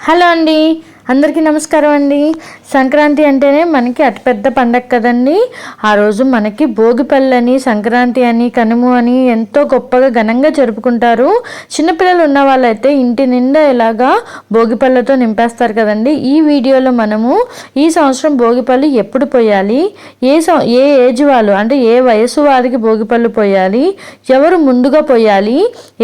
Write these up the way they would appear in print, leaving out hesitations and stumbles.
Hello అండి, అందరికీ నమస్కారం అండి. సంక్రాంతి అంటేనే మనకి అతిపెద్ద పండగ కదండి. ఆ రోజు మనకి భోగిపళ్ళని, సంక్రాంతి అని, కనుమ అని ఎంతో గొప్పగా ఘనంగా జరుపుకుంటారు. చిన్నపిల్లలు ఉన్న వాళ్ళైతే ఇంటి నిండా ఇలాగా భోగిపళ్ళతో నింపేస్తారు కదండి. ఈ వీడియోలో మనము ఈ సంవత్సరం భోగిపళ్ళు ఎప్పుడు పోయాలి, ఏ ఏజ్ వాళ్ళు అంటే ఏ వయసు వారికి భోగిపళ్ళు పోయాలి, ఎవరు ముందుగా పోయాలి,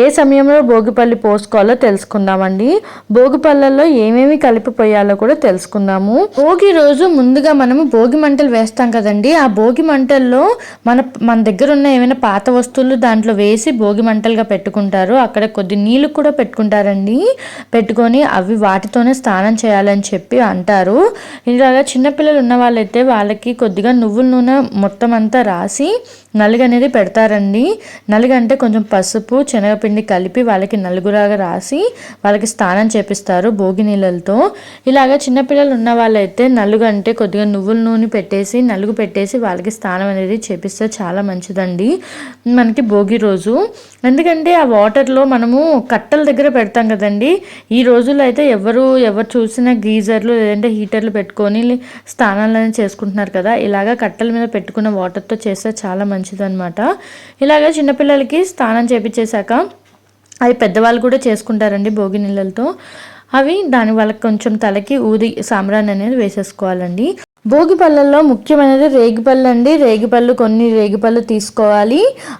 ఏ సమయంలో భోగిపళ్ళు పోసుకోవాలో తెలుసుకుందామండి. భోగిపళ్ళల్లో ఏమేమి కలిపి పోయాలో కూడా తెలుసుకుందాము. భోగి రోజు ముందుగా మనము భోగి మంటలు వేస్తాం కదండి. ఆ భోగి మంటల్లో మన దగ్గర ఉన్న ఏమైనా పాత వస్తువులు దాంట్లో వేసి భోగి మంటలుగా పెట్టుకుంటారు. అక్కడ కొద్ది నీళ్ళు కూడా పెట్టుకుంటారండి. పెట్టుకొని అవి వాటితోనే స్నానం చేయాలని చెప్పి అంటారు. ఇలాగా చిన్నపిల్లలు ఉన్న వాళ్ళైతే వాళ్ళకి కొద్దిగా నువ్వుల నూనె మొత్తం అంతా రాసి నలుగు అనేది పెడతారండి. నలుగు అంటే కొంచెం పసుపు శనగపిండి కలిపి వాళ్ళకి నలుగురాగా రాసి వాళ్ళకి స్నానం చేపిస్తారు భోగి నీళ్ళతో. ఇలాగ చిన్నపిల్లలు ఉన్న వాళ్ళైతే నలుగు అంటే కొద్దిగా నువ్వుల నూనె పెట్టేసి నలుగు పెట్టేసి వాళ్ళకి స్నానం అనేది చేపిస్తే చాలా మంచిదండి మనకి భోగి రోజు. ఎందుకంటే ఆ వాటర్లో మనము కట్టల దగ్గర పెడతాం కదండి. ఈ రోజుల్లో అయితే ఎవరు చూసినా గీజర్లు లేదంటే హీటర్లు పెట్టుకొని స్నానాలను చేసుకుంటున్నారు కదా. ఇలాగ కట్టల మీద పెట్టుకున్న వాటర్తో చేస్తే చాలా మంచిదన్నమాట. ఇలాగ చిన్నపిల్లలకి స్నానం చేపించేశాక అవి పెద్దవాళ్ళు కూడా చేసుకుంటారండి భోగి నీళ్ళతో. అవి దాని వాళ్ళకి కొంచెం తలకి ఊది సాంబ్రాణి అనేది వేసేసుకోవాలండి. భోగి పళ్ళల్లో ముఖ్యమైనది రేగిపళ్ళు అండి. కొన్ని రేగిపళ్ళు తీసుకోవాలి.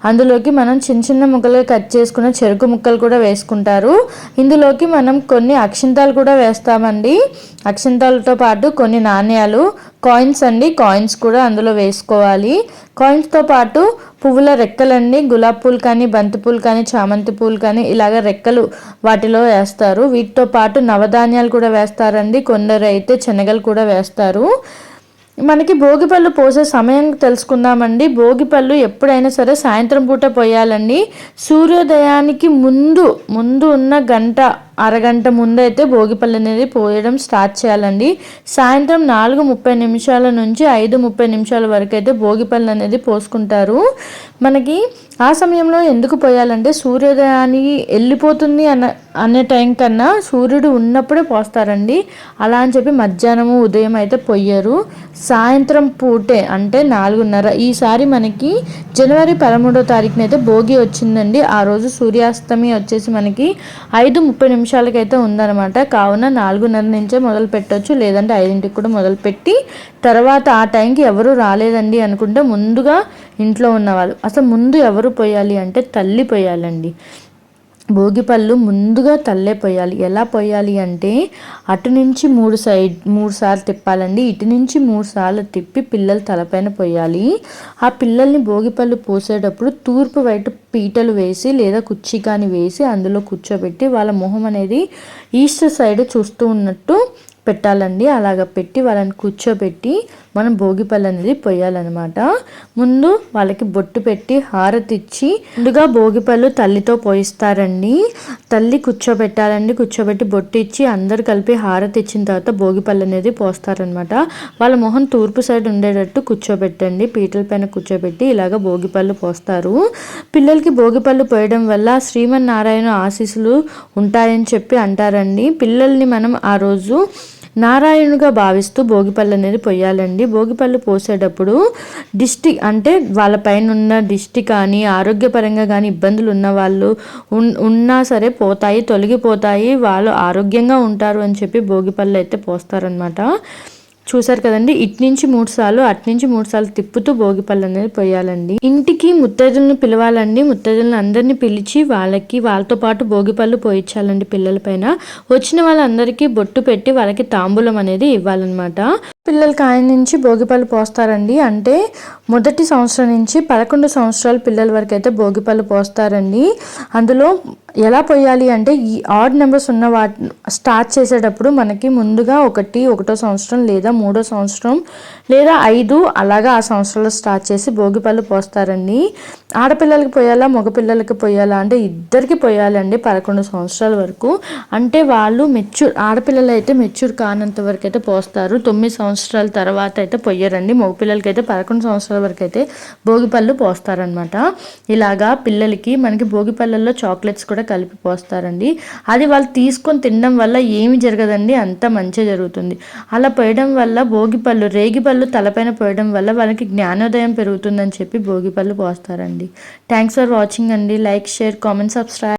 అందులోకి మనం చిన్న చిన్న ముక్కలుగా కట్ చేసుకున్న చెరుకు ముక్కలు కూడా వేసుకుంటారు. ఇందులోకి మనం కొన్ని అక్షింతాలు కూడా వేస్తామండి. అక్షింతాలతో పాటు కొన్ని నాణ్యాలు, కాయిన్స్ అండి, కాయిన్స్ కూడా అందులో వేసుకోవాలి. కాయిన్స్తో పాటు పువ్వుల రెక్కలండి, గులాబీ పూలు కానీ, బంతి పూలు కానీ, చామంతి పూలు కానీ ఇలాగ రెక్కలు వాటిలో వేస్తారు. వీటితో పాటు నవధాన్యాలు కూడా వేస్తారండి. కొందరు అయితే శనగలు కూడా వేస్తారు. మనకి భోగిపళ్ళు పోసే సమయం తెలుసుకుందామండి. భోగిపళ్ళు ఎప్పుడైనా సరే సాయంత్రం పూట పోయాలండి. సూర్యోదయానికి ముందు ఉన్న అరగంట ముందు అయితే భోగిపళ్ళు అనేది పోయడం స్టార్ట్ చేయాలండి. సాయంత్రం 4:30 నుంచి 5:30 వరకు అయితే భోగిపళ్ళు అనేది పోసుకుంటారు. మనకి ఆ సమయంలో ఎందుకు పోయాలంటే సూర్యోదయానికి వెళ్ళిపోతుంది అనే టైం కన్నా సూర్యుడు ఉన్నప్పుడే పోస్తారండి. అలా అని చెప్పి మధ్యాహ్నము ఉదయం అయితే పొయ్యరు. సాయంత్రం పూటే అంటే 4:30. ఈసారి మనకి జనవరి 13వ తారీఖున అయితే భోగి వచ్చిందండి. ఆ రోజు సూర్యాస్తమి వచ్చేసి మనకి 5:30 అయితే ఉందన్నమాట. కావున 4:30 నుంచే మొదలు పెట్టవచ్చు, లేదంటే 5ంటికి కూడా మొదలుపెట్టి తర్వాత ఆ టైంకి ఎవరు రాలేదండి అనుకుంటే ముందుగా ఇంట్లో ఉన్నవాళ్ళు అసలు ముందు ఎవరు పోయాలి అంటే తల్లి పోయాలండి. భోగిపళ్ళు ముందుగా తల్లే పోయాలి. ఎలా పోయాలి అంటే అటు నుంచి 3 సార్లు తిప్పాలండి. ఇటు నుంచి 3 సార్లు తిప్పి పిల్లల తలపైన పోయాలి. ఆ పిల్లల్ని భోగిపళ్ళు పోసేటప్పుడు తూర్పు వైపు పీటలు వేసి లేదా కుర్చీ కానీ వేసి అందులో కూర్చోబెట్టి వాళ్ళ మొహం అనేది ఈస్ట్ సైడ్ చూస్తూ ఉన్నట్టు పెట్టాలండి. అలాగ పెట్టి వాళ్ళని కూర్చోబెట్టి మనం భోగిపళ్ళు అనేది పోయాలన్నమాట. ముందు వాళ్ళకి బొట్టు పెట్టి హారతి ఇచ్చి ముందుగా భోగిపళ్ళు తల్లితో పోయిస్తారండి. తల్లి కూర్చోబెట్టి బొట్టు ఇచ్చి అందరు కలిపి హారతి ఇచ్చిన తర్వాత భోగిపళ్ళు అనేది పోస్తారనమాట. వాళ్ళ మొహం తూర్పు సైడ్ ఉండేటట్టు కూర్చోబెట్టండి. పీటల పైన కూర్చోబెట్టి ఇలాగ భోగిపళ్ళు పోస్తారు. పిల్లలకి భోగిపళ్ళు పోయడం వల్ల శ్రీమన్నారాయణ ఆశీస్సులు ఉంటాయని చెప్పి అంటారండి. పిల్లల్ని మనం ఆ రోజు నారాయణుగా భావిస్తూ భోగిపళ్ళు అనేది పోయాలండి. భోగిపళ్ళు పోసేటప్పుడు దిష్టి అంటే వాళ్ళ పైన ఉన్న దిష్టి కానీ ఆరోగ్యపరంగా కానీ ఇబ్బందులు ఉన్న వాళ్ళు ఉన్నా సరే తొలగిపోతాయి, వాళ్ళు ఆరోగ్యంగా ఉంటారు అని చెప్పి భోగిపళ్ళు అయితే పోస్తారనమాట. చూసారు కదండి. ఇటు నుంచి 3 సార్లు అటు నుంచి 3 సార్లు తిప్పుతూ భోగిపళ్ళు అనేది పోయాలండి. ఇంటికి ముత్తైదులను పిలవాలండి. ముత్తైదులను అందరినీ పిలిచి వాళ్ళతో పాటు భోగిపళ్ళు పోయించాలండి. పిల్లల పైన వచ్చిన వాళ్ళందరికీ బొట్టు పెట్టి వాళ్ళకి తాంబూలం అనేది ఇవ్వాలన్నమాట. పిల్లలకి ఆయన నుంచి భోగిపళ్ళు పోస్తారండి. అంటే మొదటి సంవత్సరం నుంచి 11 సంవత్సరాల పిల్లల వరకు అయితే భోగిపళ్ళు పోస్తారండి. అందులో ఎలా పోయాలి అంటే ఈ ఆడ్ నెంబర్స్ ఉన్న స్టార్ట్ చేసేటప్పుడు మనకి ముందుగా 1వ సంవత్సరం లేదా 3వ సంవత్సరం లేదా 5 అలాగా ఆ సంవత్సరంలో స్టార్ట్ చేసి భోగిపళ్ళు పోస్తారండి. ఆడపిల్లలకి పోయాలా మగపిల్లలకి పోయాలా అంటే ఇద్దరికి పోయాలండి 11 సంవత్సరాల వరకు. అంటే వాళ్ళు ఆడపిల్లలు అయితే మెచ్యూర్ కానంత వరకు అయితే పోస్తారు. 9 సంవత్సరాల తర్వాత అయితే పొయ్యరండి. మగపిల్లలకి అయితే 11 సంవత్సరాల వరకు అయితే భోగిపళ్ళు పోస్తారనమాట. ఇలాగా పిల్లలకి మనకి భోగిపళ్ళల్లో చాక్లెట్స్ కూడా కలిపి పోస్తారండి. అది వాళ్ళు తీసుకొని తినడం వల్ల ఏమి జరగదండి, అంత మంచి జరుగుతుంది. అలా పోయడం వల్ల రేగిపళ్ళు తలపైన పోయడం వల్ల వాళ్ళకి జ్ఞానోదయం పెరుగుతుందని చెప్పి భోగిపళ్ళు పోస్తారండి. థ్యాంక్స్ ఫర్ వాచింగ్ అండి. Like, share, comment, subscribe.